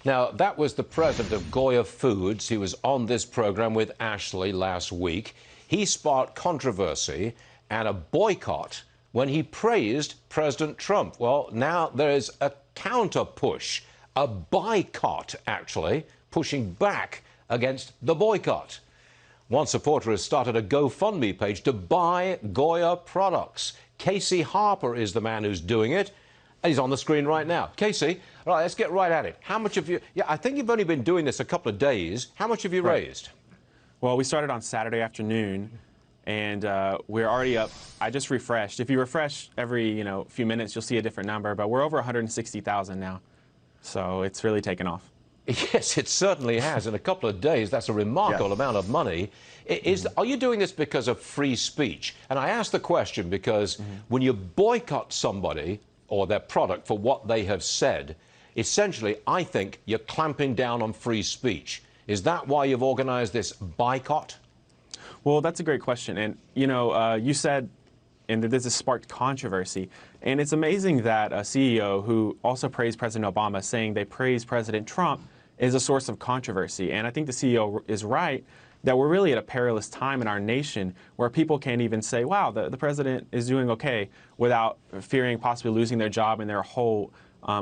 Now, that was the president of Goya Foods. He was on this program with Ashley last week. He sparked controversy and a boycott when he praised President Trump. Well, now there is a counter push, a boycott, actually, pushing back against the boycott. One supporter has started a GoFundMe page to buy Goya products. Casey Harper is the man who's doing it. And he's on the screen right now. Casey, all right, let's get right at it. How much have you... Yeah, I think you've only been doing this a couple of days. How much have you raised? Well, we started on Saturday afternoon, and we're already up. I just refreshed. If you refresh every few minutes, you'll see a different number. But we're over 160,000 now, so it's really taken off. Yes, it certainly has. In a couple of days, that's a remarkable amount of money. Are you doing this because of free speech? And I ask the question because when you boycott somebody or their product for what they have said, essentially, I think you're clamping down on free speech. Is that why you've organized this boycott? Well, that's a great question. And, you said, and this has sparked controversy. And it's amazing that a CEO who also praised President Obama saying they praise President Trump is a source of controversy. And I think the CEO is right that we're really at a perilous time in our nation where people can't even say, wow, the president is doing okay without fearing possibly losing their job and their whole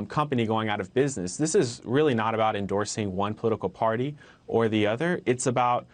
company going out of business. This is really not about endorsing one political party or the other. It's about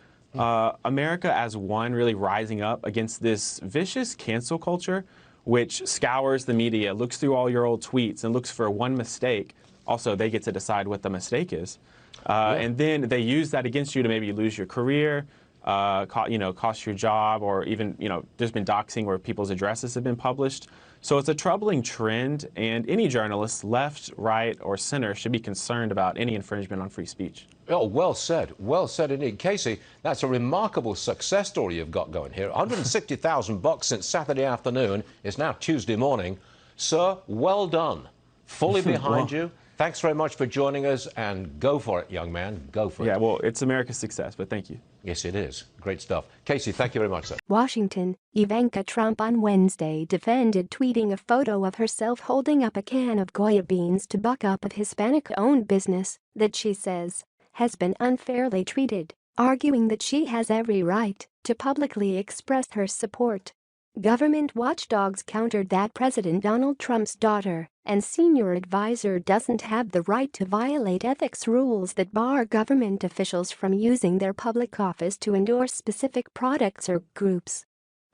America as one really rising up against this vicious cancel culture, which scours the media, looks through all your old tweets and looks for one mistake. Also, they get to decide what the mistake is. And then they use that against you to maybe lose your career, cost your job, or even, there's been doxing where people's addresses have been published. So it's a troubling trend, and any journalist, left, right, or center, should be concerned about any infringement on free speech. Oh, well said indeed. Casey, that's a remarkable success story you've got going here. $160,000 since Saturday afternoon. It's now Tuesday morning. Sir, well done. Fully behind you. Thanks very much for joining us, and go for it, young man. Go for it. Yeah, well, it's America's success, but thank you. Yes, it is. Great stuff. Casey, thank you very much, sir. Washington, Ivanka Trump on Wednesday defended tweeting a photo of herself holding up a can of Goya beans to buck up a Hispanic-owned business that she says has been unfairly treated, arguing that she has every right to publicly express her support. Government watchdogs countered that President Donald Trump's daughter and senior advisor doesn't have the right to violate ethics rules that bar government officials from using their public office to endorse specific products or groups.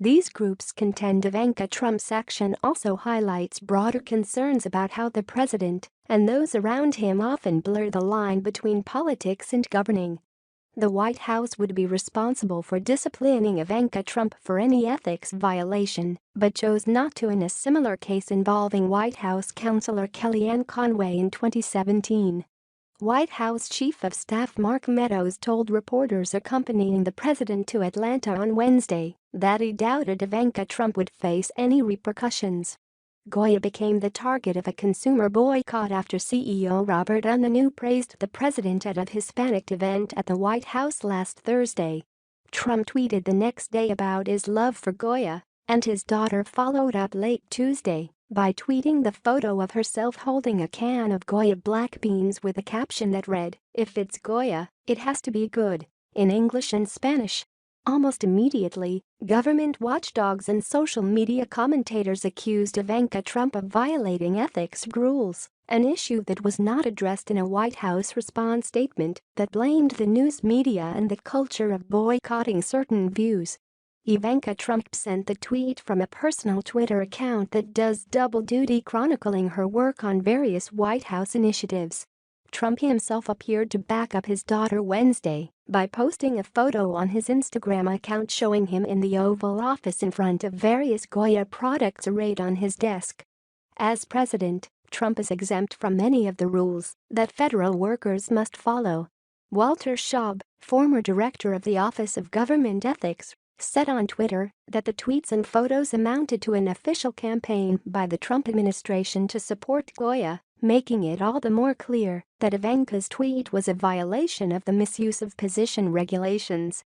These groups contend Ivanka Trump's action also highlights broader concerns about how the president and those around him often blur the line between politics and governing. The White House would be responsible for disciplining Ivanka Trump for any ethics violation, but chose not to in a similar case involving White House counselor Kellyanne Conway in 2017. White House Chief of Staff Mark Meadows told reporters accompanying the president to Atlanta on Wednesday that he doubted Ivanka Trump would face any repercussions. Goya became the target of a consumer boycott after CEO Robert Unethical praised the president at a Hispanic event at the White House last Thursday. Trump tweeted the next day about his love for Goya, and his daughter followed up late Tuesday by tweeting the photo of herself holding a can of Goya black beans with a caption that read, "If it's Goya, it has to be good," in English and Spanish. Almost immediately, government watchdogs and social media commentators accused Ivanka Trump of violating ethics rules, an issue that was not addressed in a White House response statement that blamed the news media and the culture of boycotting certain views. Ivanka Trump sent the tweet from a personal Twitter account that does double duty, chronicling her work on various White House initiatives. Trump himself appeared to back up his daughter Wednesday by posting a photo on his Instagram account showing him in the Oval Office in front of various Goya products arrayed on his desk. As president, Trump is exempt from many of the rules that federal workers must follow. Walter Schaub, former director of the Office of Government Ethics, said on Twitter that the tweets and photos amounted to an official campaign by the Trump administration to support Goya, making it all the more clear that Ivanka's tweet was a violation of the misuse of position regulations.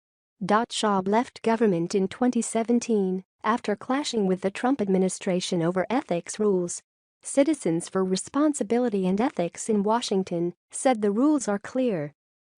Schaub left government in 2017 after clashing with the Trump administration over ethics rules. Citizens for Responsibility and Ethics in Washington said the rules are clear.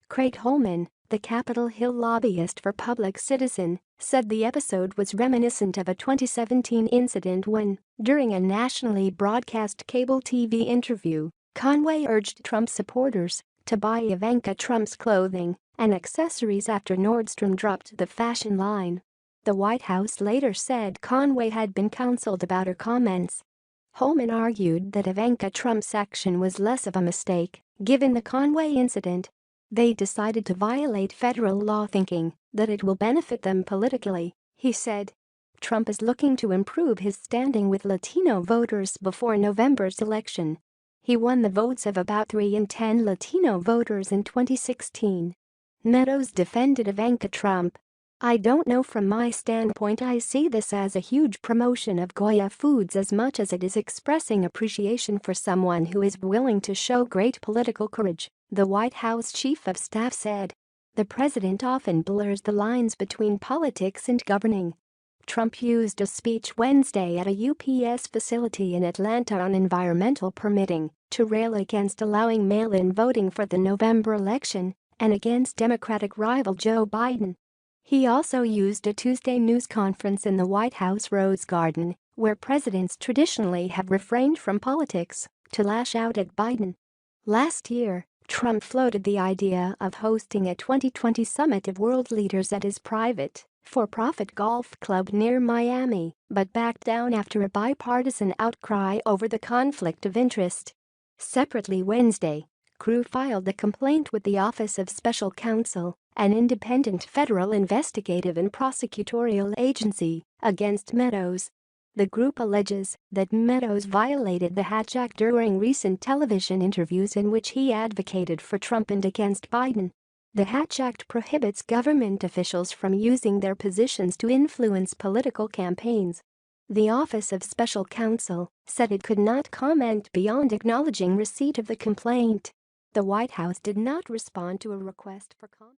Craig Holman, the Capitol Hill lobbyist for Public Citizen, said the episode was reminiscent of a 2017 incident when, during a nationally broadcast cable TV interview, Conway urged Trump supporters to buy Ivanka Trump's clothing and accessories after Nordstrom dropped the fashion line. The White House later said Conway had been counseled about her comments. Holman argued that Ivanka Trump's action was less of a mistake, given the Conway incident. They decided to violate federal law thinking that it will benefit them politically, he said. Trump is looking to improve his standing with Latino voters before November's election. He won the votes of about 3 in 10 Latino voters in 2016. Meadows defended Ivanka Trump. "I don't know, from my standpoint I see this as a huge promotion of Goya foods as much as it is expressing appreciation for someone who is willing to show great political courage," the White House chief of staff said. The president often blurs the lines between politics and governing. Trump used a speech Wednesday at a UPS facility in Atlanta on environmental permitting to rail against allowing mail-in voting for the November election and against Democratic rival Joe Biden. He also used a Tuesday news conference in the White House Rose Garden, where presidents traditionally have refrained from politics, to lash out at Biden. Last year, Trump floated the idea of hosting a 2020 summit of world leaders at his private, for-profit golf club near Miami, but backed down after a bipartisan outcry over the conflict of interest. Separately Wednesday, Crew filed a complaint with the Office of Special Counsel, an independent federal investigative and prosecutorial agency, against Meadows. The group alleges that Meadows violated the Hatch Act during recent television interviews in which he advocated for Trump and against Biden. The Hatch Act prohibits government officials from using their positions to influence political campaigns. The Office of Special Counsel said it could not comment beyond acknowledging receipt of the complaint. The White House did not respond to a request for comment.